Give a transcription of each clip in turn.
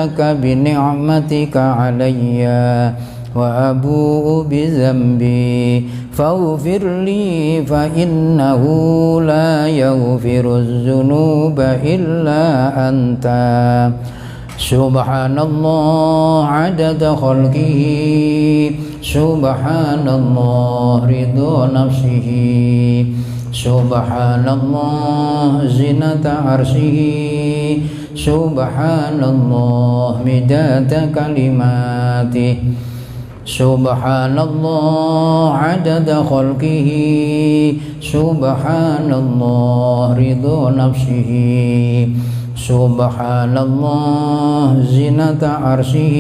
لك بنعمتك علي وأبوء بذنبي فاغفر لي فإنه لا يغفر الذنوب إلا أنت سبحان الله عدد خلقه سبحان الله رضا نفسه سبحان الله زنة عرشه سبحان الله مداد كلماته سبحان الله عدد خلقه سبحان الله رضا نفسه سبحان الله زنة عرشه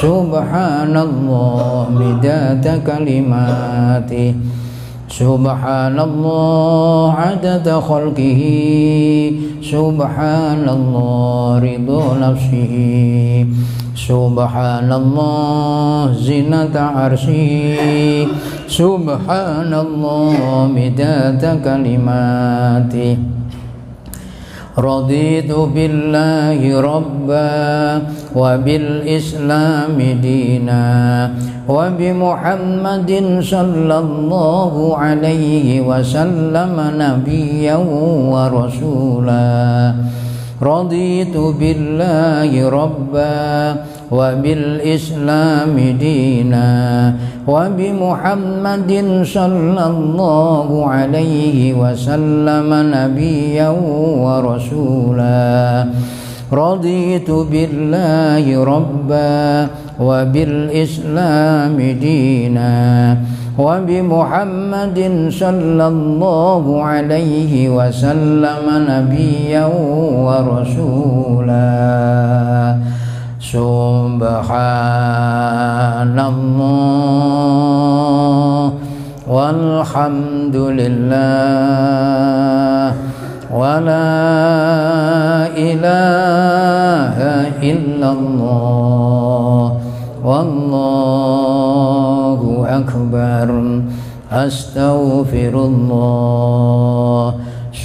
سبحان الله مداد كلماته سبحان الله عدد خلقه سبحان الله رضا نفسه سبحان الله زنة عرشه سبحان الله مداد كلماته رضيت بالله ربا وبالإسلام دينا وبمحمد صلى الله عليه وسلم نبيا ورسولا رضيت بالله ربا وبالإسلام دينا وبمحمد صلى الله عليه وسلم نبيا ورسولا رضيت بالله ربا وبالإسلام دينا وبمحمد صلى الله عليه وسلم نبيا ورسولا سبحان الله والحمد لله ولا إله إلا الله والله أكبر أستغفر الله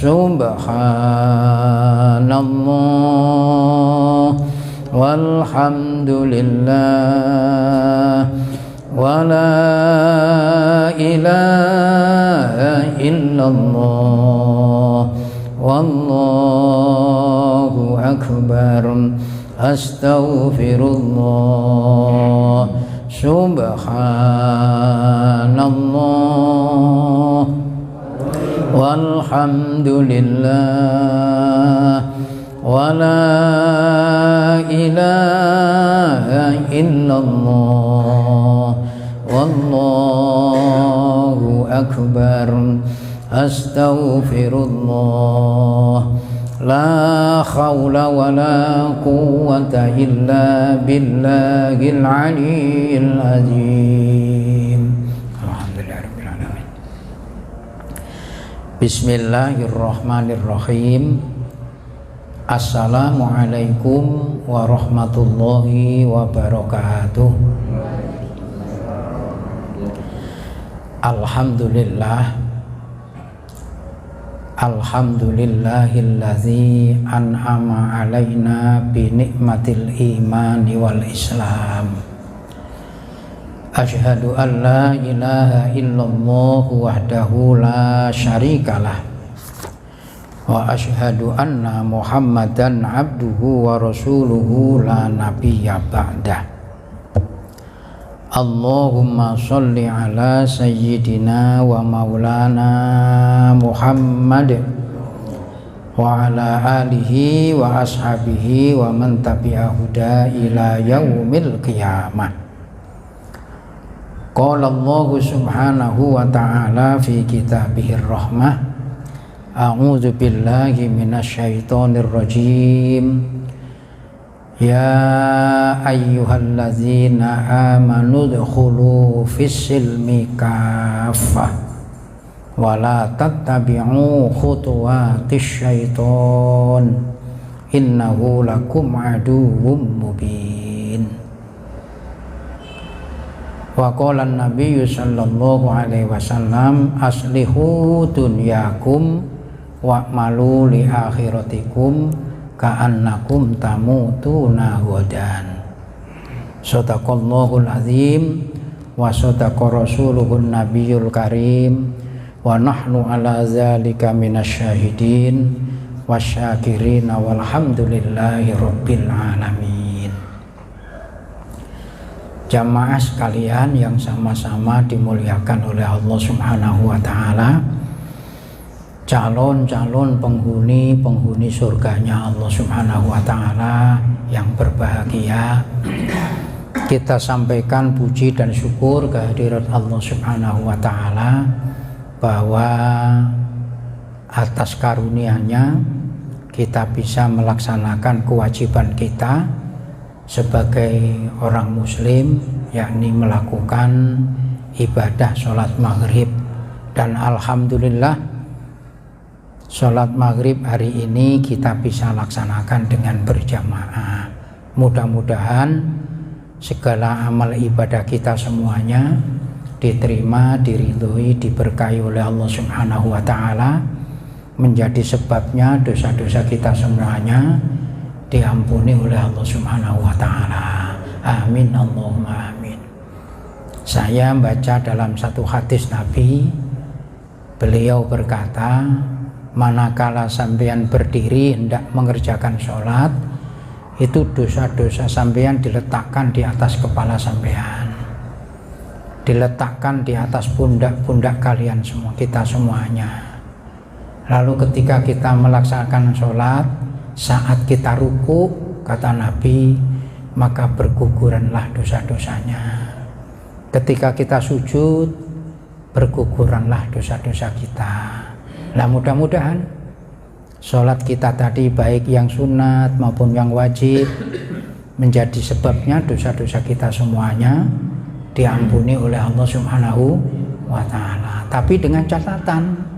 سبحان الله والحمد لله ولا إله إلا الله والله أكبر أستغفر الله سبحان الله والحمد لله ولا إله إلا الله والله أكبر أستغفر الله لا حول ولا قوة إلا بالله العلي العظيم الحمد لله رب العالمين بسم الله الرحمن الرحيم Assalamualaikum warahmatullahi wabarakatuh. Alhamdulillah, alhamdulillahillazi an'ama alaina bi nikmatil imani wal islam. Asyhadu an la ilaha illallah wahdahu la syarikalah wa asyhadu anna Muhammadan abduhu wa rasuluhu la nabiyya ba'dah. Allahumma sholli ala sayyidina wa maulana Muhammad wa ala alihi wa ashabihi wa man tabi'ahuda ila yaumil qiyamah. Qala Allah subhanahu wa ta'ala fi kitabihir rahmah. A'udzu billahi minasyaitonir rajim. Ya ayyuhallazina amanu dkhulu fis-silmi kaffah wa la tattabi'u khutuwatis syaiton innahu lakum aduwwum mubin. Wa qala an-nabiyyu sallallahu alaihi wasallam aslihu dunyakum wa'malu li akhiratikum ka'annakum tamutuna ghadan. Shadaqallahul azim wa shadaqa rasuluhun nabiyul karim wa nahnu ala zalika minasyahidin wasyakirin walhamdulillahi rabbil alamin. Jamaah sekalian yang sama-sama dimuliakan oleh Allah Subhanahu wa taala, calon-calon penghuni surganya Allah Subhanahu wa taala yang berbahagia, kita sampaikan puji dan syukur kehadirat Allah Subhanahu wa taala bahwa atas karunia-Nya kita bisa melaksanakan kewajiban kita sebagai orang muslim, yakni melakukan ibadah sholat maghrib. Dan alhamdulillah sholat maghrib hari ini kita bisa laksanakan dengan berjamaah. Mudah-mudahan segala amal ibadah kita semuanya diterima, diridhoi, diberkahi oleh Allah Subhanahu wa taala, menjadi sebabnya dosa-dosa kita semuanya diampuni oleh Allah Subhanahu wa taala. Amin Allahumma amin. Saya baca dalam satu hadis Nabi, beliau berkata, manakala sampean berdiri hendak mengerjakan sholat, itu dosa-dosa sampean diletakkan di atas kepala sampean, diletakkan di atas pundak-pundak kalian semua, kita semuanya. Lalu ketika kita melaksanakan sholat, saat kita ruku, kata Nabi, maka berguguranlah dosa-dosanya. Ketika kita sujud, berguguranlah dosa-dosa kita. Nah, mudah-mudahan sholat kita tadi, baik yang sunat maupun yang wajib, menjadi sebabnya dosa-dosa kita semuanya diampuni oleh Allah Subhanahu wa ta'ala. Tapi dengan catatan,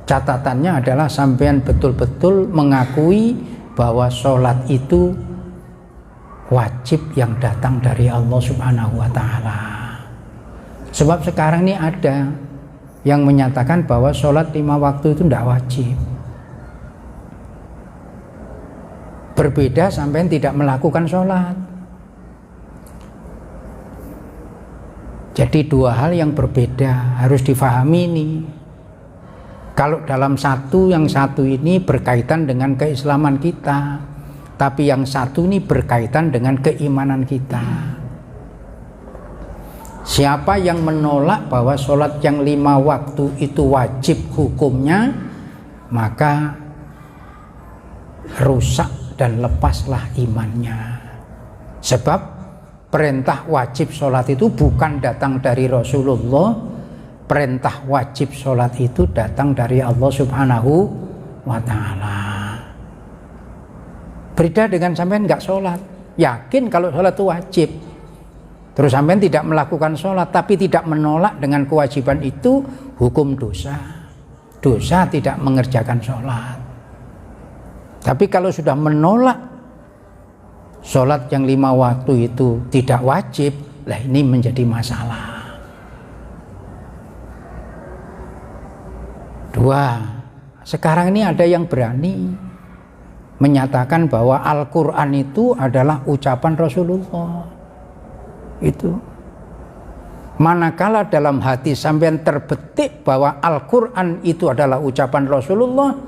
catatannya adalah sampean betul-betul mengakui bahwa sholat itu wajib yang datang dari Allah Subhanahu wa ta'ala. Sebab sekarang ini ada yang menyatakan bahwa sholat 5 waktu itu tidak wajib. Berbeda sampean tidak melakukan sholat. Jadi dua hal yang berbeda, harus difahami ini. Kalau dalam yang satu ini berkaitan dengan keislaman kita, tapi yang satu ini berkaitan dengan keimanan kita. Siapa yang menolak bahwa sholat yang 5 waktu itu wajib hukumnya, maka rusak dan lepaslah imannya. Sebab perintah wajib sholat itu bukan datang dari Rasulullah. Perintah wajib sholat itu datang dari Allah Subhanahu wa ta'ala. Beda dengan sampean nggak sholat, yakin kalau sholat itu wajib, terus sampean tidak melakukan sholat tapi tidak menolak dengan kewajiban itu, hukum dosa. Dosa tidak mengerjakan sholat. Tapi kalau sudah menolak sholat yang 5 waktu itu tidak wajib, lah ini menjadi masalah. 2, sekarang ini ada yang berani menyatakan bahwa Al-Quran itu adalah ucapan Rasulullah. Itu manakala dalam hati sampean terbetik bahwa Al-Quran itu adalah ucapan Rasulullah,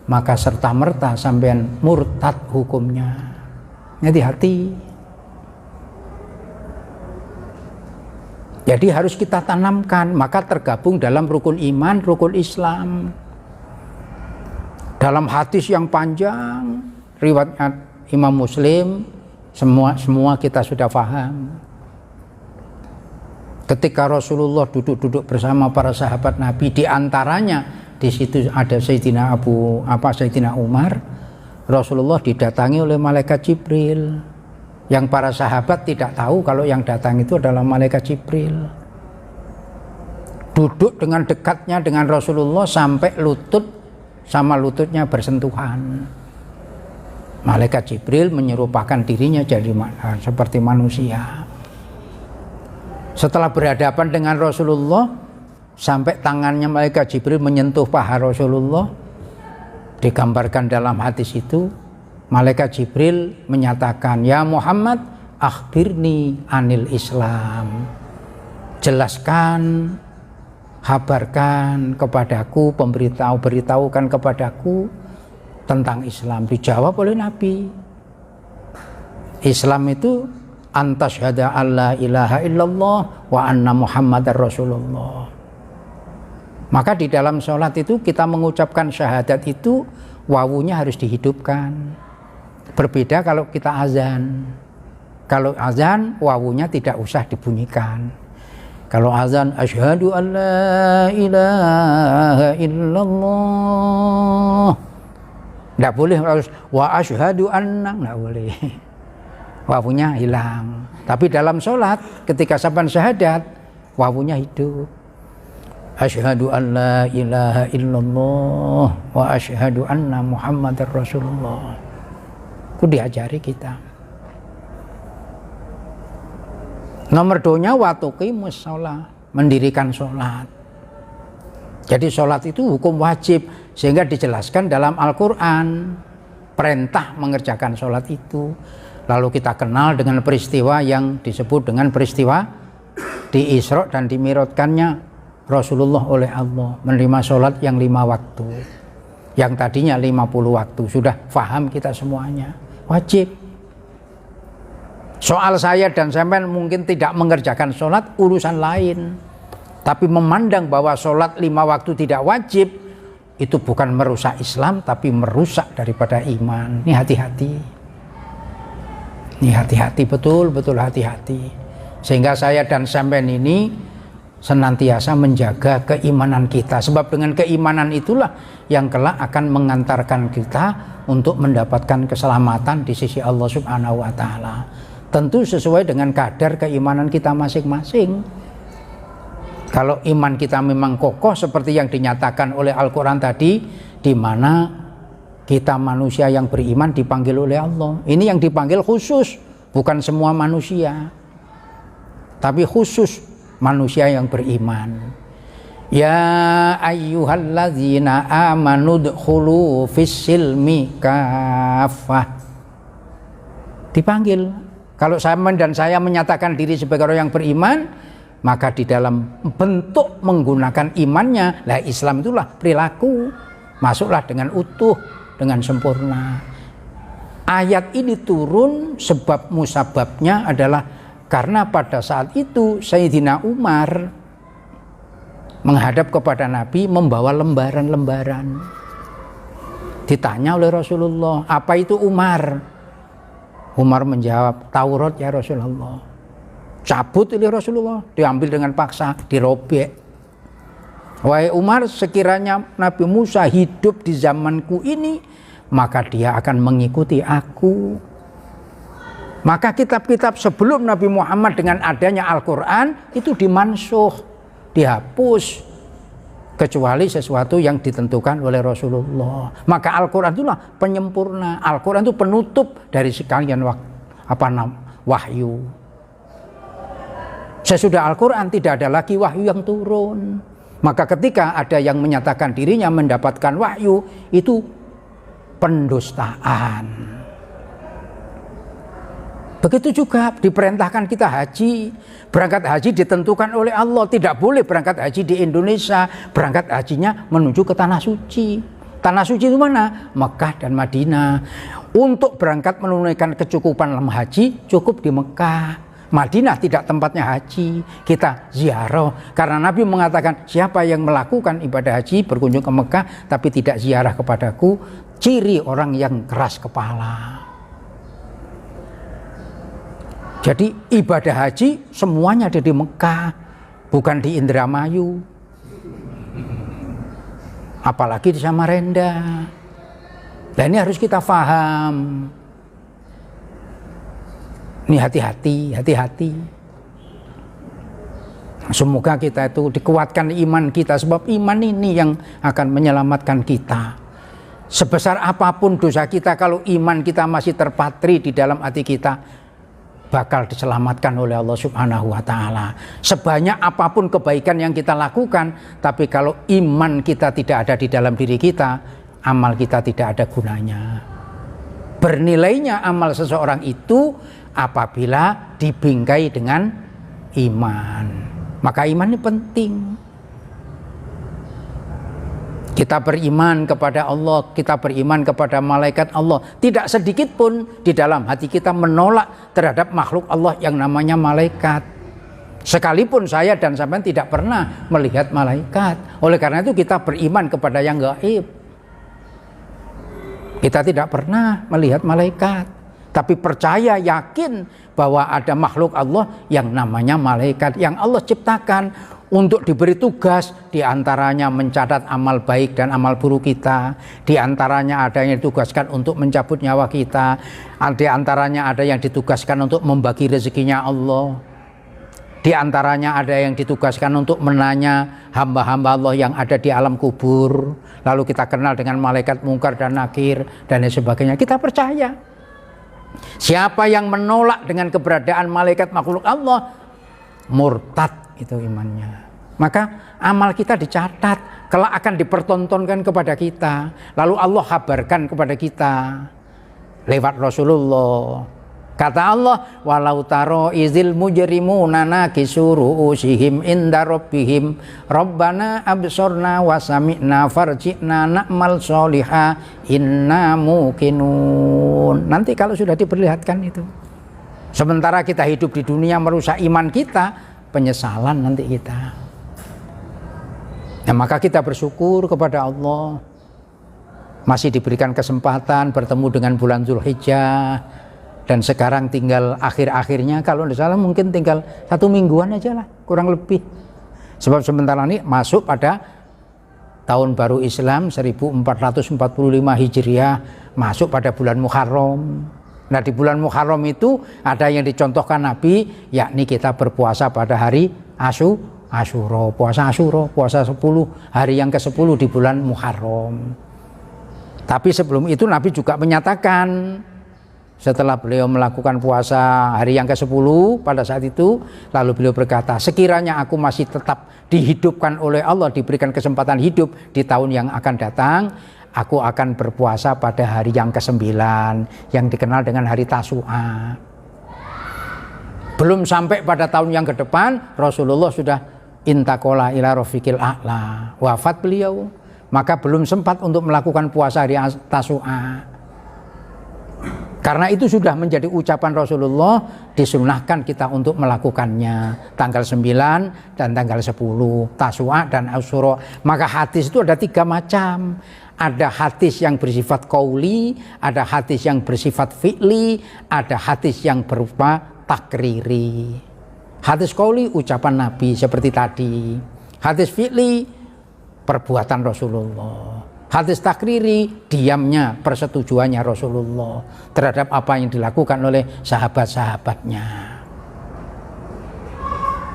maka serta-merta sampean murtad hukumnya. Hati-hati. Jadi harus kita tanamkan, maka tergabung dalam rukun iman, rukun Islam. Dalam hadis yang panjang, riwayat Imam Muslim, semua kita sudah paham. Ketika Rasulullah duduk-duduk bersama para sahabat Nabi, di antaranya di situ ada Sayyidina Sayyidina Umar, Rasulullah didatangi oleh malaikat Jibril. Yang para sahabat tidak tahu kalau yang datang itu adalah malaikat Jibril. Duduk dengan dekatnya dengan Rasulullah sampai lutut sama lututnya bersentuhan. Malaikat Jibril menyerupakan dirinya jadi seperti manusia. Setelah berhadapan dengan Rasulullah, sampai tangannya malaikat Jibril menyentuh paha Rasulullah, digambarkan dalam hadis itu Malaikat Jibril menyatakan, "Ya Muhammad, akhbirni anil Islam." Jelaskan, habarkan kepadaku, beritahukan kepadaku tentang Islam. Dijawab oleh Nabi. Islam itu antasyhada alla ilaha illallah wa anna muhammadar rasulullah. Maka di dalam sholat itu kita mengucapkan syahadat itu wawunya harus dihidupkan. Berbeda kalau kita azan. Kalau azan wawunya tidak usah dibunyikan. Kalau azan asyhadu an la ilaha illallah, tidak boleh harus wa asyhadu anna, tidak boleh. Wawunya hilang. Tapi dalam sholat ketika sampai syahadat wawunya hidup. Asyhadu an la ilaha illallah wa asyhadu anna muhammadar rasulullah. Itu diajari kita. Nomor 2-nya watuqimus shalah, mendirikan sholat. Jadi sholat itu hukum wajib, sehingga dijelaskan dalam Al-Quran perintah mengerjakan sholat itu. Lalu kita kenal dengan peristiwa yang disebut dengan peristiwa di Isra dan di Mi'rajkannya Rasulullah oleh Allah, menerima sholat yang 5 waktu, yang tadinya 50 waktu. Sudah paham kita semuanya, wajib. Soal saya dan sampean mungkin tidak mengerjakan sholat urusan lain, tapi memandang bahwa sholat 5 waktu tidak wajib itu bukan merusak Islam, tapi merusak daripada iman. Ini hati-hati. Ini hati-hati, betul-betul hati-hati. Sehingga saya dan sampean ini senantiasa menjaga keimanan kita, sebab dengan keimanan itulah yang kelak akan mengantarkan kita untuk mendapatkan keselamatan di sisi Allah Subhanahu wa taala. Tentu sesuai dengan kadar keimanan kita masing-masing. Kalau iman kita memang kokoh seperti yang dinyatakan oleh Al-Quran tadi, di mana kita manusia yang beriman dipanggil oleh Allah. Ini yang dipanggil khusus, bukan semua manusia, tapi khusus manusia yang beriman. Ya ayyuhalladzina amanu dkhulu fis-silmi kafah. Dipanggil. Kalau saya menyatakan diri sebagai orang yang beriman, maka di dalam bentuk menggunakan imannya, lah Islam itulah perilaku, masuklah dengan utuh, dengan sempurna. Ayat ini turun sebab musababnya adalah karena pada saat itu Sayyidina Umar menghadap kepada Nabi membawa lembaran-lembaran. Ditanya oleh Rasulullah, apa itu Umar? Umar menjawab, Taurat ya Rasulullah. Cabut oleh Rasulullah, diambil dengan paksa, dirobek. Wahai Umar, sekiranya Nabi Musa hidup di zamanku ini, maka dia akan mengikuti aku. Maka kitab-kitab sebelum Nabi Muhammad dengan adanya Al-Quran itu dimansuh, dihapus, kecuali sesuatu yang ditentukan oleh Rasulullah. Maka Al-Quran itulah penyempurna. Al-Quran itu penutup dari sekalian wahyu. Sesudah Al-Quran tidak ada lagi wahyu yang turun. Maka ketika ada yang menyatakan dirinya mendapatkan wahyu, itu pendustaan. Begitu juga diperintahkan kita haji. Berangkat haji ditentukan oleh Allah. Tidak boleh berangkat haji di Indonesia. Berangkat hajinya menuju ke Tanah Suci. Tanah Suci itu mana? Mekah dan Madinah. Untuk berangkat menunaikan kecukupan dalam haji, cukup di Mekah. Madinah tidak tempatnya haji. Kita ziarah. Karena Nabi mengatakan, siapa yang melakukan ibadah haji, berkunjung ke Mekah, tapi tidak ziarah kepadaku, ciri orang yang keras kepala. Jadi ibadah haji semuanya ada di Mekah, bukan di Indramayu, apalagi di Samarinda. Dan ini harus kita paham. Ini hati-hati. Semoga kita itu dikuatkan iman kita, sebab iman ini yang akan menyelamatkan kita. Sebesar apapun dosa kita, kalau iman kita masih terpatri di dalam hati kita, bakal diselamatkan oleh Allah Subhanahu wa taala. Sebanyak apapun kebaikan yang kita lakukan, tapi kalau iman kita tidak ada di dalam diri kita, amal kita tidak ada gunanya. Bernilainya amal seseorang itu apabila dibingkai dengan iman. Maka iman ini penting. Kita beriman kepada Allah, kita beriman kepada malaikat Allah. Tidak sedikit pun di dalam hati kita menolak terhadap makhluk Allah yang namanya malaikat. Sekalipun saya dan sampean tidak pernah melihat malaikat. Oleh karena itu kita beriman kepada yang gaib. Kita tidak pernah melihat malaikat, tapi percaya, yakin bahwa ada makhluk Allah yang namanya malaikat yang Allah ciptakan untuk diberi tugas, diantaranya mencatat amal baik dan amal buruk kita, diantaranya ada yang ditugaskan untuk mencabut nyawa kita, diantaranya ada yang ditugaskan untuk membagi rezekinya Allah, diantaranya ada yang ditugaskan untuk menanya hamba-hamba Allah yang ada di alam kubur, lalu kita kenal dengan malaikat mungkar dan nakir dan lain sebagainya. Kita percaya. Siapa yang menolak dengan keberadaan malaikat makhluk Allah, murtad itu imannya. Maka amal kita dicatat, kelak akan dipertontonkan kepada kita. Lalu Allah kabarkan kepada kita lewat Rasulullah. Kata Allah, walau taro izil mujrimuna nakisu ru'usihim inda rabbihim rabbana absorna wa sami'na farji'na na'mal sholiha inna muqinun. Nanti kalau sudah diperlihatkan itu. Sementara kita hidup di dunia merusak iman kita, penyesalan nanti kita. Nah, maka kita bersyukur kepada Allah masih diberikan kesempatan bertemu dengan bulan Zulhijjah. Dan sekarang tinggal akhir-akhirnya, kalau tidak salah mungkin tinggal 1 mingguan aja lah, kurang lebih. Sebab sementara ini masuk pada tahun baru Islam 1445 Hijriah, masuk pada bulan Muharram. Nah, di bulan Muharram itu ada yang dicontohkan Nabi, yakni kita berpuasa pada hari Asyura, puasa Asyura, puasa 10, hari yang ke-10 di bulan Muharram. Tapi sebelum itu Nabi juga menyatakan, setelah beliau melakukan puasa hari yang ke-10 pada saat itu, lalu beliau berkata, sekiranya aku masih tetap dihidupkan oleh Allah, diberikan kesempatan hidup di tahun yang akan datang, aku akan berpuasa pada hari yang ke-9 yang dikenal dengan hari Tasu'a. Belum sampai pada tahun yang ke depan, Rasulullah sudah intakola ila rafiqil a'la, wafat beliau, maka belum sempat untuk melakukan puasa hari Tasu'a. Karena itu sudah menjadi ucapan Rasulullah, disunahkan kita untuk melakukannya tanggal 9 dan tanggal 10, Tasu'a dan Asyura. Maka hadis itu ada 3 macam. Ada hadis yang bersifat qauli, ada hadis yang bersifat fi'li, ada hadis yang berupa takriri. Hadis qauli ucapan Nabi seperti tadi. Hadis fi'li perbuatan Rasulullah. Hadis takriri diamnya, persetujuannya Rasulullah terhadap apa yang dilakukan oleh sahabat-sahabatnya.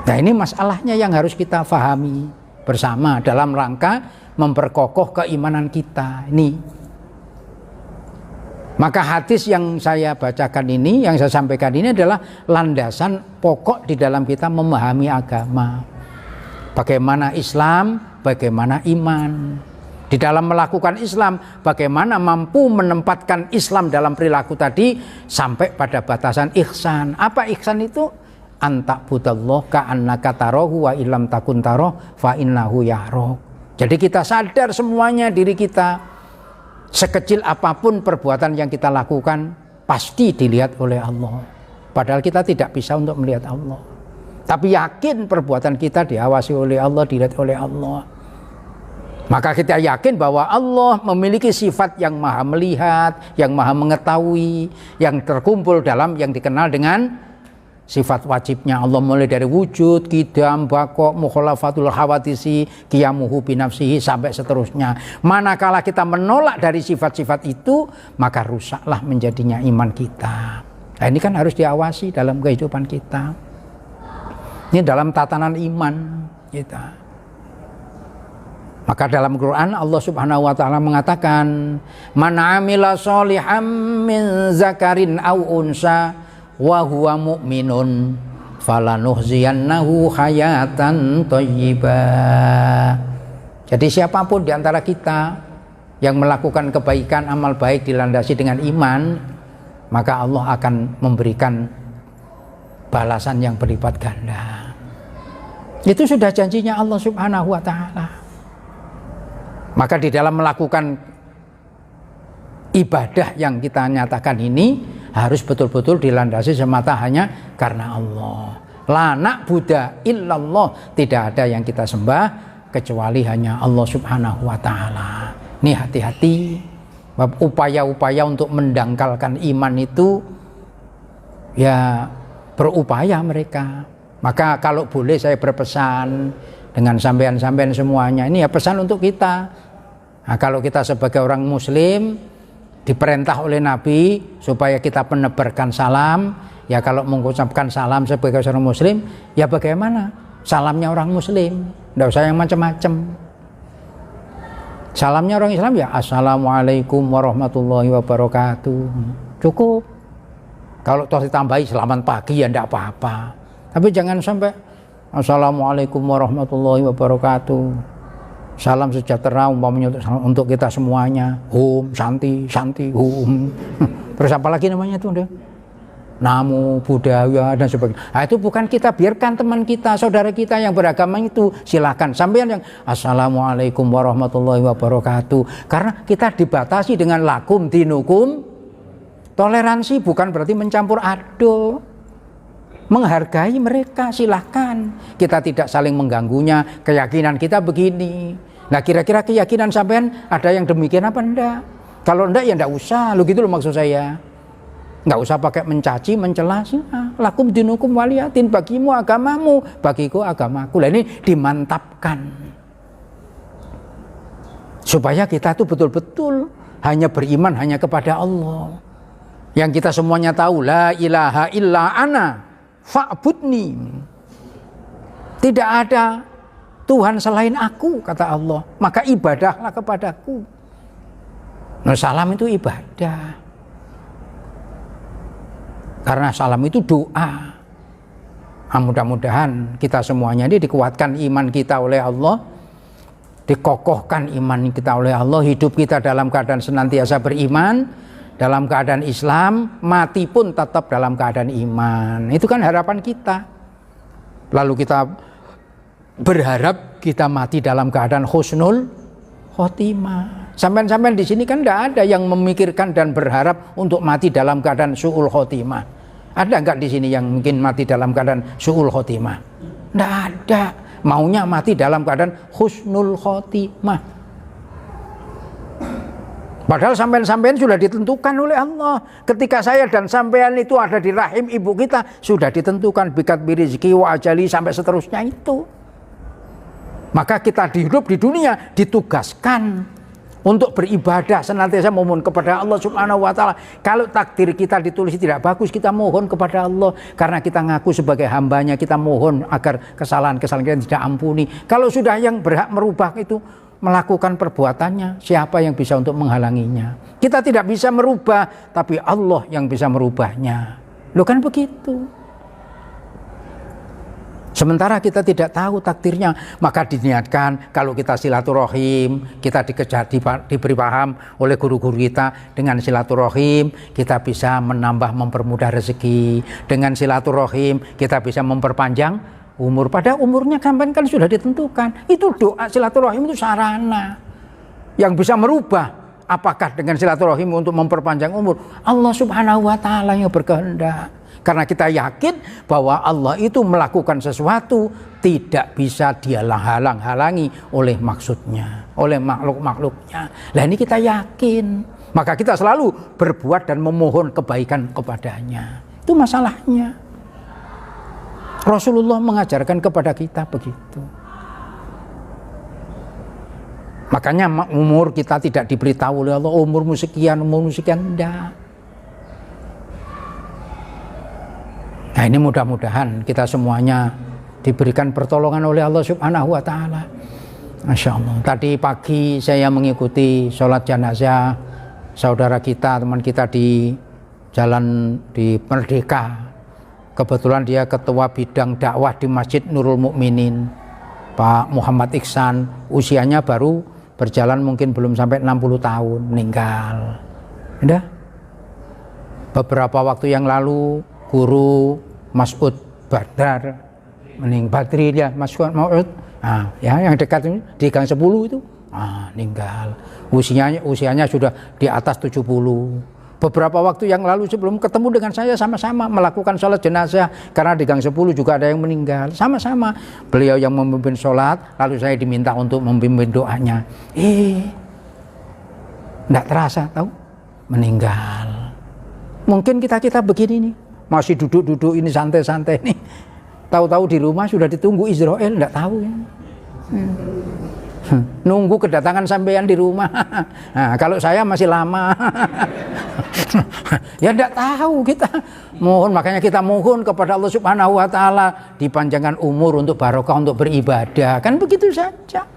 Nah, ini masalahnya yang harus kita fahami bersama dalam rangka memperkokoh keimanan kita ini. Maka hadis yang saya bacakan ini, yang saya sampaikan ini adalah landasan pokok di dalam kita memahami agama. Bagaimana Islam, bagaimana iman. Di dalam melakukan Islam, bagaimana mampu menempatkan Islam dalam perilaku tadi sampai pada batasan ihsan. Apa ihsan itu? Antakbudallah ka'annaka tarahu wa illam takun tarah fa innahu yarok. Jadi kita sadar semuanya diri kita, sekecil apapun perbuatan yang kita lakukan pasti dilihat oleh Allah. Padahal kita tidak bisa untuk melihat Allah, tapi yakin perbuatan kita diawasi oleh Allah, dilihat oleh Allah. Maka kita yakin bahwa Allah memiliki sifat yang maha melihat, yang maha mengetahui, yang terkumpul dalam yang dikenal dengan sifat wajibnya Allah, mulai dari wujud, qidam, baqo, mukhalafatul hawadisi, qiyamuhu binafsihi sampai seterusnya. Manakala kita menolak dari sifat-sifat itu, maka rusaklah menjadinya iman kita. Nah, ini kan harus diawasi dalam kehidupan kita. Ini dalam tatanan iman kita. Maka dalam Quran Allah Subhanahu wa taala mengatakan, "Man 'amila sholihan min zakarin aw unsa wa huwa mu'minun falanuhziyannahu hayatan thayyibah." Jadi siapapun di antara kita yang melakukan kebaikan, amal baik dilandasi dengan iman, maka Allah akan memberikan balasan yang berlipat ganda. Itu sudah janjinya Allah Subhanahu wa ta'ala. Maka di dalam melakukan ibadah yang kita nyatakan ini harus betul-betul dilandasi semata hanya karena Allah. La na'budu illallah, tidak ada yang kita sembah kecuali hanya Allah Subhanahu wa ta'ala. Ini hati-hati, upaya-upaya untuk mendangkalkan iman itu ya berupaya mereka. Maka kalau boleh saya berpesan dengan sampean-sampean semuanya, ini ya pesan untuk kita. Nah, kalau kita sebagai orang muslim diperintah oleh Nabi supaya kita menebarkan salam, ya kalau mengucapkan salam sebagai seorang muslim, ya bagaimana salamnya orang muslim, tidak usah yang macam-macam. Salamnya orang Islam ya assalamualaikum warahmatullahi wabarakatuh, cukup. Kalau toh ditambahi selamat pagi ya tidak apa-apa, tapi jangan sampai assalamualaikum warahmatullahi wabarakatuh, salam sejahtera umpamanya untuk kita semuanya, hum, santi, hum. Terus apa lagi namanya itu? Namo, budaya dan sebagainya. Nah, itu bukan kita, biarkan teman kita, saudara kita yang beragama itu silakan. Sampean yang assalamualaikum warahmatullahi wabarakatuh. Karena kita dibatasi dengan lakum dinukum. Toleransi bukan berarti mencampur aduk. Menghargai mereka silahkan. Kita tidak saling mengganggunya. Keyakinan kita begini. Nah kira-kira keyakinan sampean ada yang demikian apa enggak? Kalau enggak ya enggak usah. Lo gitu loh maksud saya. Enggak usah pakai mencaci, mencela. Lakum dinukum waliyatin, bagimu agamamu, bagiku agamaku. Lah ini dimantapkan. Supaya kita itu betul-betul hanya beriman hanya kepada Allah. Yang kita semuanya tahu, la ilaha illa ana fa'budni. Tidak ada Tuhan selain aku, kata Allah. Maka ibadahlah kepadaku. Nah, salam itu ibadah. Karena salam itu doa. Nah, mudah-mudahan kita semuanya ini dikuatkan iman kita oleh Allah, dikokohkan iman kita oleh Allah, hidup kita dalam keadaan senantiasa beriman, dalam keadaan Islam, mati pun tetap dalam keadaan iman. Itu kan harapan kita. Lalu kita berharap kita mati dalam keadaan husnul khotimah. Sampai-sampai di sini kan tidak ada yang memikirkan dan berharap untuk mati dalam keadaan su'ul khotimah. Ada enggak di sini yang mungkin mati dalam keadaan su'ul khotimah? Tidak ada. Maunya mati dalam keadaan husnul khotimah. Padahal sampean-sampean sudah ditentukan oleh Allah. Ketika saya dan sampean itu ada di rahim ibu kita, sudah ditentukan bikat birizki wa ajali sampai seterusnya itu. Maka kita hidup di dunia ditugaskan untuk beribadah, senantiasa memohon kepada Allah Subhanahu wa ta'ala. Kalau takdir kita ditulis tidak bagus, kita mohon kepada Allah. Karena kita ngaku sebagai hambanya, kita mohon agar kesalahan-kesalahan kita tidak ampuni. Kalau sudah yang berhak merubah itu melakukan perbuatannya, siapa yang bisa untuk menghalanginya? Kita tidak bisa merubah, tapi Allah yang bisa merubahnya. Loh kan begitu. Sementara kita tidak tahu takdirnya, maka diniatkan kalau kita silaturahim, kita diberi paham oleh guru-guru kita, dengan silaturahim kita bisa menambah mempermudah rezeki, dengan silaturahim kita bisa memperpanjang umur. Pada umurnya kan sudah ditentukan. Itu doa silaturahim itu sarana yang bisa merubah. Apakah dengan silaturahim untuk memperpanjang umur? Allah Subhanahu wa ta'ala yang berkehendak. Karena kita yakin bahwa Allah itu melakukan sesuatu tidak bisa dia halang-halangi oleh maksudnya, oleh makhluk-makhluknya. Nah ini kita yakin. Maka kita selalu berbuat dan memohon kebaikan kepadanya. Itu masalahnya. Rasulullah mengajarkan kepada kita begitu. Makanya umur kita tidak diberitahu oleh Allah, umurmu sekian, enggak. Nah ini mudah-mudahan kita semuanya diberikan pertolongan oleh Allah Subhanahu wa ta'ala. Masya Allah. Tadi pagi saya mengikuti sholat jenazah saudara kita, teman kita di jalan di Merdeka. Kebetulan dia ketua bidang dakwah di Masjid Nurul Mukminin, Pak Muhammad Iksan. Usianya baru berjalan mungkin belum sampai 60 tahun, meninggal. Udah. Beberapa waktu yang lalu guru Mas'ud Badar Badri ya, Mas'ud. Nah, ya yang dekat ini di Gang 10 itu meninggal. Usianya sudah di atas 70. Beberapa waktu yang lalu sebelum ketemu dengan saya sama-sama melakukan sholat jenazah karena di Gang 10 juga ada yang meninggal. Sama-sama beliau yang memimpin sholat, lalu saya diminta untuk memimpin doanya. Enggak terasa tahu meninggal. Mungkin kita begini nih, masih duduk-duduk ini santai-santai nih. Tahu-tahu di rumah sudah ditunggu Israel, enggak tahu ya. Nunggu kedatangan sampean di rumah. Nah, kalau saya masih lama. Ya enggak tahu kita. Makanya kita mohon kepada Allah Subhanahu wa taala dipanjangkan umur untuk barokah untuk beribadah. Kan begitu saja.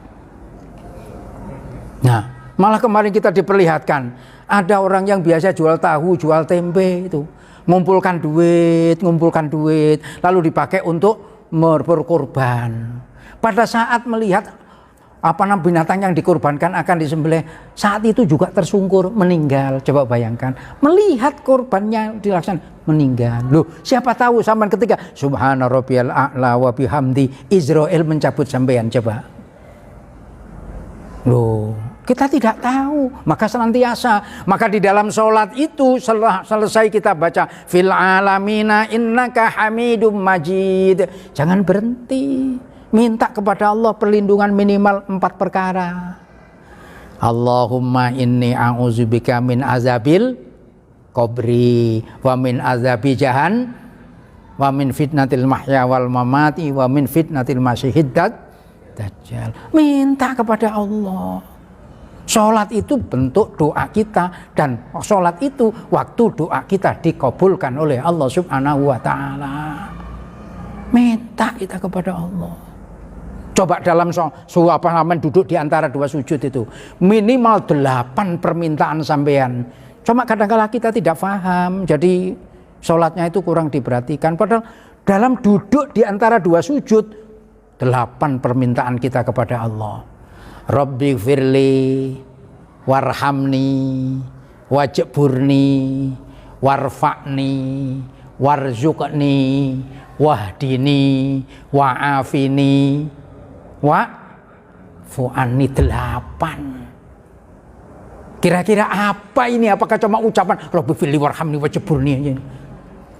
Nah, malah kemarin kita diperlihatkan ada orang yang biasa jual tahu, jual tempe itu, ngumpulkan duit, lalu dipakai untuk berkorban. Pada saat melihat binatang yang dikorbankan akan disembelih, saat itu juga tersungkur meninggal. Coba bayangkan, melihat korbannya dilaksanakan meninggal. Loh, siapa tahu sampean ketika subhana rabbiyal a'la wa bihamdi Israel mencabut sampean, coba. Loh, kita tidak tahu, maka senantiasa. Maka di dalam sholat itu selesai kita baca fil alamina innaka hamidum majid. Jangan berhenti, minta kepada Allah perlindungan minimal 4 perkara. Allahumma inni a'udzubika min azabil qabri wa min azabi jahan wa min fitnatil mahya wal mamati wa min fitnatil masyihid dajjal. Minta kepada Allah. Sholat itu bentuk doa kita, dan sholat itu waktu doa kita dikabulkan oleh Allah Subhanahu wa taala. Minta kita kepada Allah. Coba dalam duduk di antara 2 sujud itu minimal 8 permintaan sampean. Cuma kadang-kala kita tidak paham, jadi sholatnya itu kurang diperhatikan. Padahal dalam duduk di antara 2 sujud 8 permintaan kita kepada Allah. Rabbi firli warhamni wajburni warfa'ni warzuqni wahdini wa'afini wa'fu'anni. 8. Kira-kira apa ini? Apakah cuma ucapan Rabbi firli warhamni wajburni aja?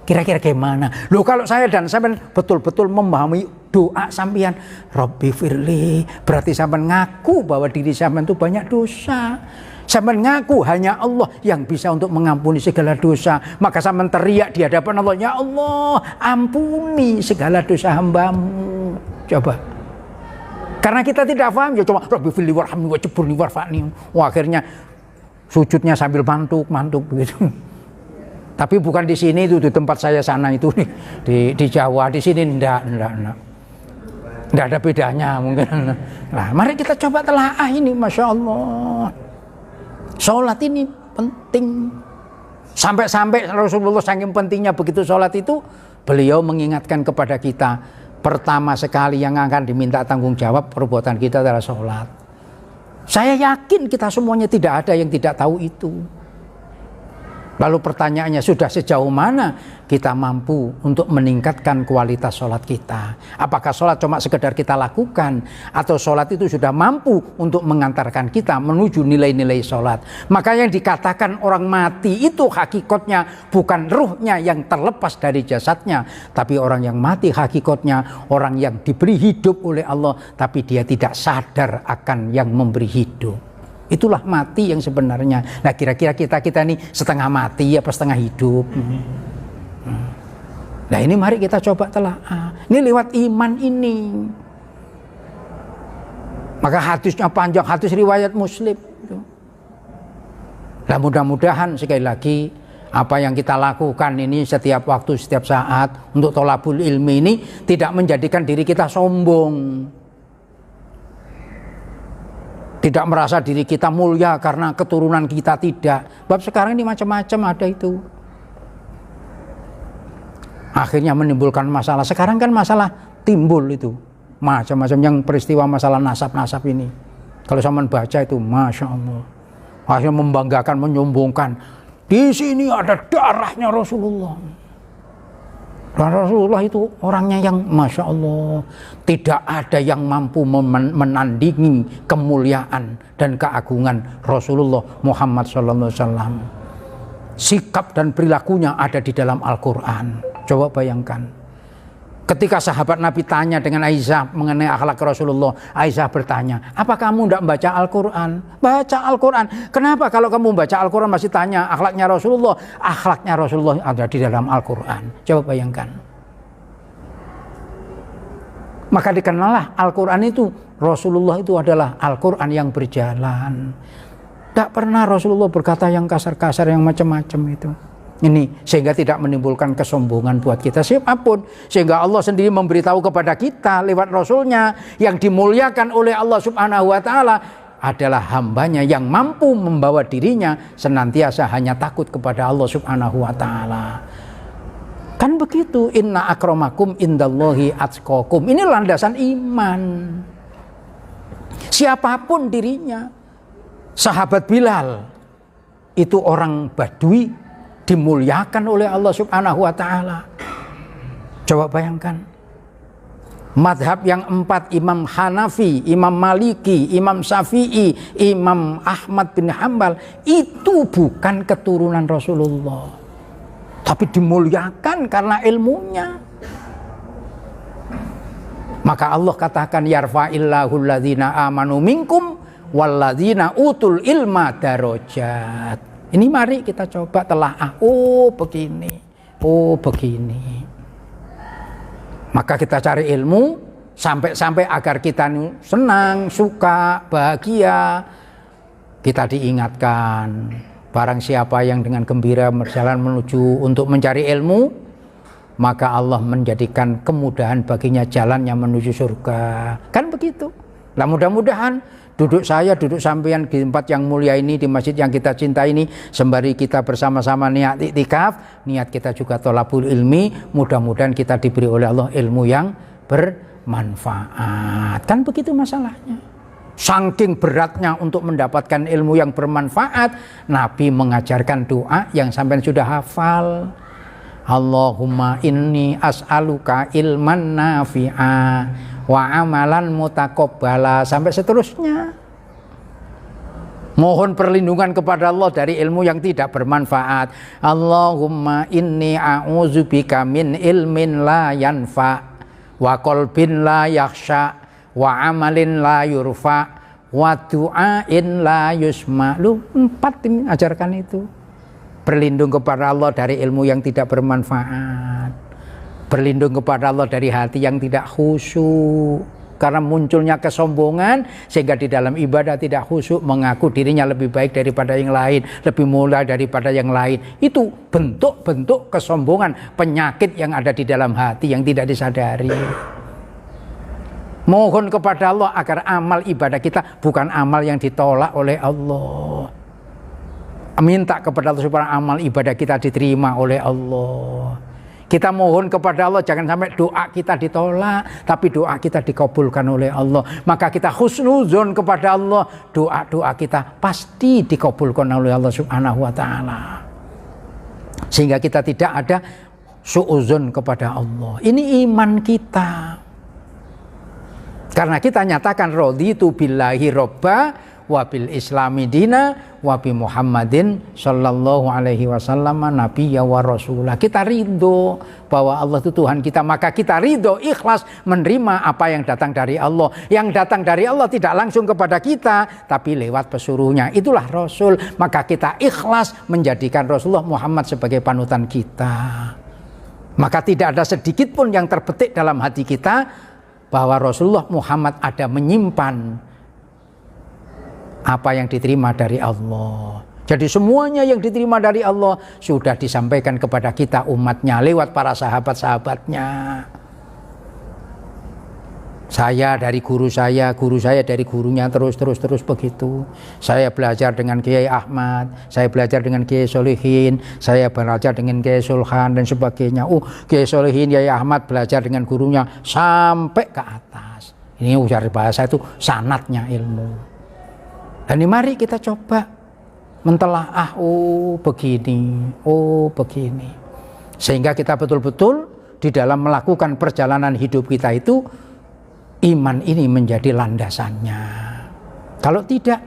Kira-kira gimana? Loh, kalau saya dan sampean betul-betul memahami doa sampean Rabbi firli, berarti sampean ngaku bahwa diri sampean itu banyak dosa. Sampean ngaku hanya Allah yang bisa untuk mengampuni segala dosa. Maka sampean teriak di hadapan Allah, ya Allah, ampuni segala dosa hambamu. Coba. Karena kita tidak paham, ya cuma Rabbi firli warhamni wajburni warfa'ni. Wah, akhirnya sujudnya sambil mantuk begitu. Tapi bukan di sini, itu di tempat saya sana itu di Jawa. Di sini enggak ada bedanya mungkin. Nah, mari kita coba telaah ini, masya Allah. Sholat ini penting. Sampai Rasulullah saking pentingnya begitu sholat itu, beliau mengingatkan kepada kita, pertama sekali yang akan diminta tanggung jawab perbuatan kita adalah sholat. Saya yakin kita semuanya tidak ada yang tidak tahu itu. Lalu pertanyaannya, sudah sejauh mana kita mampu untuk meningkatkan kualitas sholat kita? Apakah sholat cuma sekedar kita lakukan, atau sholat itu sudah mampu untuk mengantarkan kita menuju nilai-nilai sholat? Maka yang dikatakan orang mati itu hakikatnya bukan ruhnya yang terlepas dari jasadnya, tapi orang yang mati hakikatnya orang yang diberi hidup oleh Allah, tapi dia tidak sadar akan yang memberi hidup. Itulah mati yang sebenarnya. Nah, kira-kira kita ini setengah mati apa setengah hidup? Nah, ini mari kita coba telaah. Ini lewat iman ini. Maka hadisnya panjang, hadis riwayat Muslim. Nah, mudah-mudahan sekali lagi apa yang kita lakukan ini setiap waktu, setiap saat untuk tholabul ilmi ini tidak menjadikan diri kita sombong. Tidak merasa diri kita mulia karena keturunan kita, tidak. Sebab sekarang ini macam-macam ada itu. Akhirnya menimbulkan masalah. Sekarang kan masalah timbul itu. Macam-macam yang peristiwa masalah nasab-nasab ini. Kalau zaman baca itu, Masya Allah. Akhirnya membanggakan, menyombongkan. Di sini ada darahnya Rasulullah. Dan Rasulullah itu orangnya yang Masya Allah, tidak ada yang mampu menandingi kemuliaan dan keagungan Rasulullah Muhammad SAW. Sikap dan perilakunya ada di dalam Al-Quran. Coba bayangkan, ketika sahabat Nabi tanya dengan Aisyah mengenai akhlak Rasulullah, Aisyah bertanya, apa kamu tidak membaca Al-Quran? Baca Al-Quran. Kenapa kalau kamu membaca Al-Quran masih tanya akhlaknya Rasulullah? Akhlaknya Rasulullah ada di dalam Al-Quran. Coba bayangkan. Maka dikenallah Al-Quran itu, Rasulullah itu adalah Al-Quran yang berjalan. Tidak pernah Rasulullah berkata yang kasar-kasar, yang macam-macam itu. Ini sehingga tidak menimbulkan kesombongan buat kita siapapun, sehingga Allah sendiri memberitahu kepada kita lewat Rasulnya yang dimuliakan oleh Allah Subhanahu wa Ta'ala adalah hambanya yang mampu membawa dirinya senantiasa hanya takut kepada Allah Subhanahu wa Ta'ala. Kan begitu, inna akramakum indallahi atqakum. Ini landasan iman. Siapapun dirinya. Sahabat Bilal itu orang Badui, dimuliakan oleh Allah Subhanahu wa Ta'ala. Coba bayangkan, madhab yang 4, Imam Hanafi, Imam Maliki, Imam Syafi'i, Imam Ahmad bin Hambal, itu bukan keturunan Rasulullah, tapi dimuliakan karena ilmunya. Maka Allah katakan, yarfa'illahu alladzina amanu minkum walladzina utul ilma darajat. Ini mari kita coba telaah. Oh begini, oh begini. Maka kita cari ilmu sampai agar kita senang, suka, bahagia. Kita diingatkan, barang siapa yang dengan gembira berjalan menuju untuk mencari ilmu, maka Allah menjadikan kemudahan baginya jalannya menuju surga. Kan begitu. Nah mudah-mudahan duduk sampean di tempat yang mulia ini, di masjid yang kita cintai ini, sembari kita bersama-sama niat iktikaf, niat kita juga thalabul ilmi, mudah-mudahan kita diberi oleh Allah ilmu yang bermanfaat. Kan begitu masalahnya. Saking beratnya untuk mendapatkan ilmu yang bermanfaat, Nabi mengajarkan doa yang sampean sudah hafal. Allahumma inni as'aluka ilman nafi'a wa amalan mutaqabbala, sampai seterusnya. Mohon perlindungan kepada Allah dari ilmu yang tidak bermanfaat. Allahumma inni a'udzubika min ilmin la yanfa wa qalbin la yakhsha wa amalin la yurfa wa du'ain la yusma. Lu 4 ini ajarkan itu. Berlindung kepada Allah dari ilmu yang tidak bermanfaat. Berlindung kepada Allah dari hati yang tidak khusyuk. Karena munculnya kesombongan sehingga di dalam ibadah tidak khusyuk, mengaku dirinya lebih baik daripada yang lain, lebih mulia daripada yang lain. Itu bentuk-bentuk kesombongan, penyakit yang ada di dalam hati yang tidak disadari. Mohon kepada Allah agar amal ibadah kita bukan amal yang ditolak oleh Allah. Minta kepada Allah supaya amal ibadah kita diterima oleh Allah. Kita mohon kepada Allah jangan sampai doa kita ditolak, tapi doa kita dikabulkan oleh Allah. Maka kita husnuzon kepada Allah, doa-doa kita pasti dikabulkan oleh Allah Subhanahu wa Ta'ala. Sehingga kita tidak ada suuzon kepada Allah. Ini iman kita. Karena kita nyatakan raditu billahi robba wa bil islami dina wa bi Muhammadin sallallahu alaihi wasallam nabiyya wa rasulah. Kita ridho bahwa Allah itu Tuhan kita, maka kita ridho ikhlas menerima apa yang datang dari Allah. Yang datang dari Allah tidak langsung kepada kita, tapi lewat pesuruhnya. Itulah Rasul. Maka kita ikhlas menjadikan Rasulullah Muhammad sebagai panutan kita. Maka tidak ada sedikit pun yang terbetik dalam hati kita bahwa Rasulullah Muhammad ada menyimpan apa yang diterima dari Allah. Jadi semuanya yang diterima dari Allah sudah disampaikan kepada kita umatnya lewat para sahabat-sahabatnya. Saya dari guru saya dari gurunya, terus begitu. Saya belajar dengan Kiai Ahmad, saya belajar dengan Kiai Solihin, saya belajar dengan Kiai Sulhan dan sebagainya. Kiai Solihin, Kiai Ahmad belajar dengan gurunya sampai ke atas. Ini ujar bahasa itu sanatnya ilmu. Dan mari kita coba mentelaah, oh begini, sehingga kita betul-betul di dalam melakukan perjalanan hidup kita itu iman ini menjadi landasannya. Kalau tidak,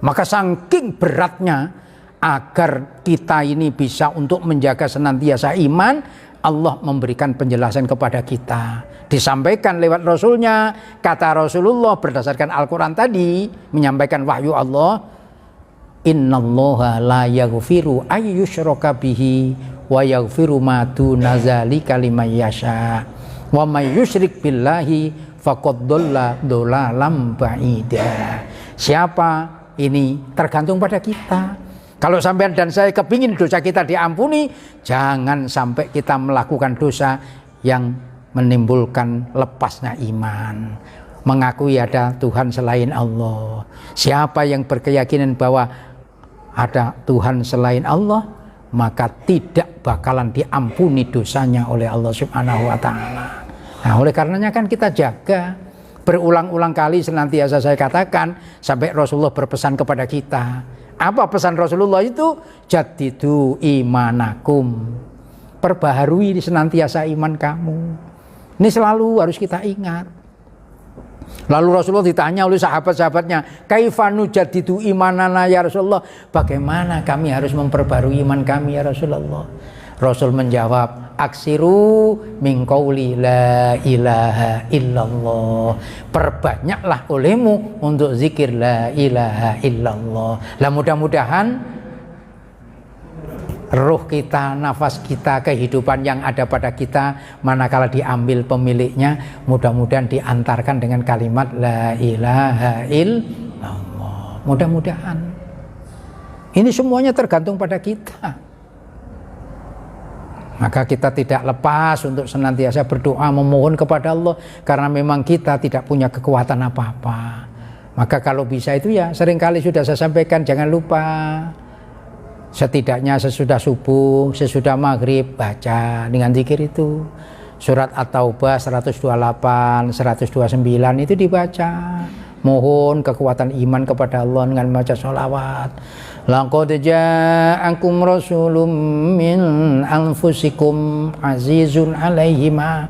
maka saking beratnya agar kita ini bisa untuk menjaga senantiasa iman, Allah memberikan penjelasan kepada kita, disampaikan lewat Rasulnya. Kata Rasulullah berdasarkan Al-Quran tadi, menyampaikan wahyu Allah, innallaha la yaghfiru ayyushraka bihi wa yaghfiru ma duna dzalika liman yasha wa may yusyrik billahi faqad dhalla dhalalan ba'ida. Siapa ini tergantung pada kita. Kalau sampean dan saya kepingin dosa kita diampuni, jangan sampai kita melakukan dosa yang menimbulkan lepasnya iman. Mengakui ada Tuhan selain Allah. Siapa yang berkeyakinan bahwa ada Tuhan selain Allah, maka tidak bakalan diampuni dosanya oleh Allah Subhanahu wa Ta'ala. Nah, oleh karenanya kan kita jaga. Berulang-ulang kali senantiasa saya katakan, sampai Rasulullah berpesan kepada kita. Apa pesan Rasulullah itu? Jadidu imanakum, perbaharui senantiasa iman kamu. Ini selalu harus kita ingat. Lalu Rasulullah ditanya oleh sahabat-sahabatnya, kaifanu jadidu imanana ya Rasulullah, bagaimana kami harus memperbarui iman kami ya Rasulullah? Rasul menjawab, aksiru min qauli la ilaha illallah, perbanyaklah olehmu untuk zikir la ilaha illallah. Lah mudah-mudahan ruh kita, nafas kita, kehidupan yang ada pada kita, manakala diambil pemiliknya, mudah-mudahan diantarkan dengan kalimat la ilaha illallah. Mudah-mudahan. Ini semuanya tergantung pada kita. Maka kita tidak lepas untuk senantiasa berdoa memohon kepada Allah, karena memang kita tidak punya kekuatan apa-apa. Maka kalau bisa itu ya seringkali sudah saya sampaikan, jangan lupa setidaknya sesudah subuh, sesudah maghrib baca dengan zikir itu. Surat At-Taubah 128, 129 itu dibaca. Mohon kekuatan iman kepada Allah dengan membaca sholawat. Laqad ja'akum rasulun min anfusikum azizun alaihi ma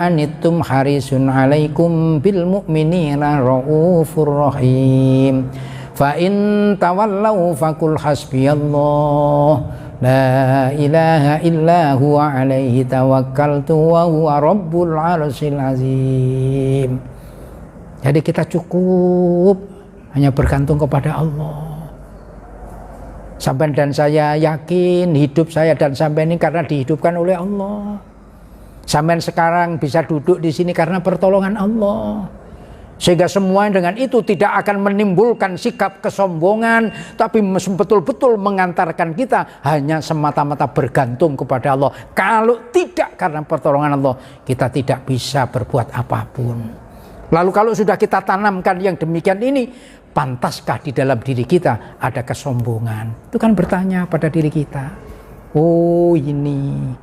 anittum harisun alaikum bil mu'minina raufur rahim. Fa in tawallaw faqul hasbiyallah la ilaha illa huwa alaihi tawakkaltu wa huwa rabbul arsyil azim. Jadi kita cukup hanya bergantung kepada Allah. Sampai dan saya yakin hidup saya dan sampai ini karena dihidupkan oleh Allah. Sampai sekarang bisa duduk di sini karena pertolongan Allah. Sehingga semua dengan itu tidak akan menimbulkan sikap kesombongan, tapi betul-betul mengantarkan kita hanya semata-mata bergantung kepada Allah. Kalau tidak karena pertolongan Allah, kita tidak bisa berbuat apapun. Lalu kalau sudah kita tanamkan yang demikian ini, pantaskah di dalam diri kita ada kesombongan? Itu kan bertanya pada diri kita. Oh ini.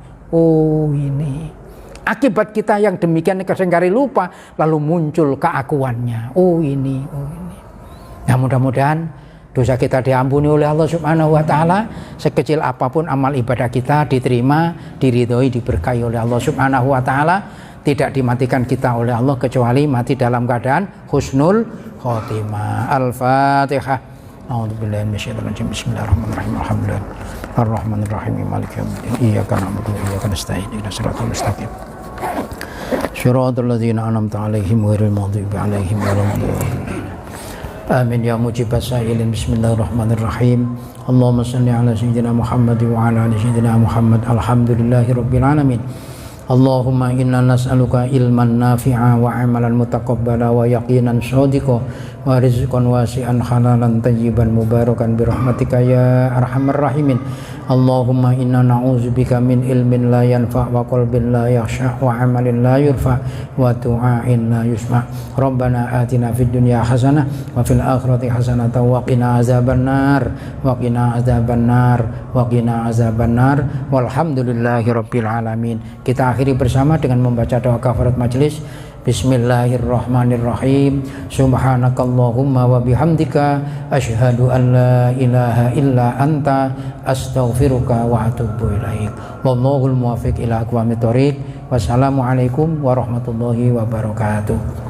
Akibat kita yang demikian seringkali lupa, lalu muncul keakuannya. Oh ini. Nah mudah-mudahan dosa kita diampuni oleh Allah Subhanahu wa Ta'ala. Sekecil apapun amal ibadah kita diterima, diridhoi, diberkahi oleh Allah Subhanahu wa Ta'ala. Tidak dimatikan kita oleh Allah kecuali mati dalam keadaan husnul khotimah. Al-Fatihah. A'udzubillahi minasyaitonir rajim. Bismillahirrahmanirrahim. Alhamdulillah. Ar-Rahmanir-Rahim. Maliki yaumiddin. Iyyaka na'budu wa iyyaka nasta'in. Ihdinas siratal mustaqim. Shiratal ladzina an'amta 'alaihim ghairil maghdubi 'alaihim waladdallin. Amin ya mujibas sa'ilin. Bismillahirrahmanirrahim. Allahumma shalli ala sayyidina Muhammad wa ala ali sayyidina Muhammad. Alhamdulillahirabbil alamin. Allahumma inna nas'aluka ilman nafi'a wa amalan mutaqabbala wa yaqinan shadiqa wa rizqan wasi'an halalan tayyiban mubarakan birahmatika ya arhamar rahimin. Allahumma inna na'udzubika min ilmin la yanfa' wa qalbin la yakhsha' wa amalin la yurfa' wa du'ain la yusma'. Rabbana atina fid dunya hasanah wa fil akhirati hasanah wa qina azabannar wa qina azabannar wa qina azabannar walhamdulillahi rabbil alamin. Kita akhiri bersama dengan membaca doa kafarat majelis. Bismillahirrahmanirrahim. Subhanakallahumma wa bihamdika asyhadu an la ilaha illa anta astaghfiruka wa atubu ilaik. Wallahul muwaffiq ila aqwamit thoriq. Wassalamualaikum warahmatullahi wabarakatuh.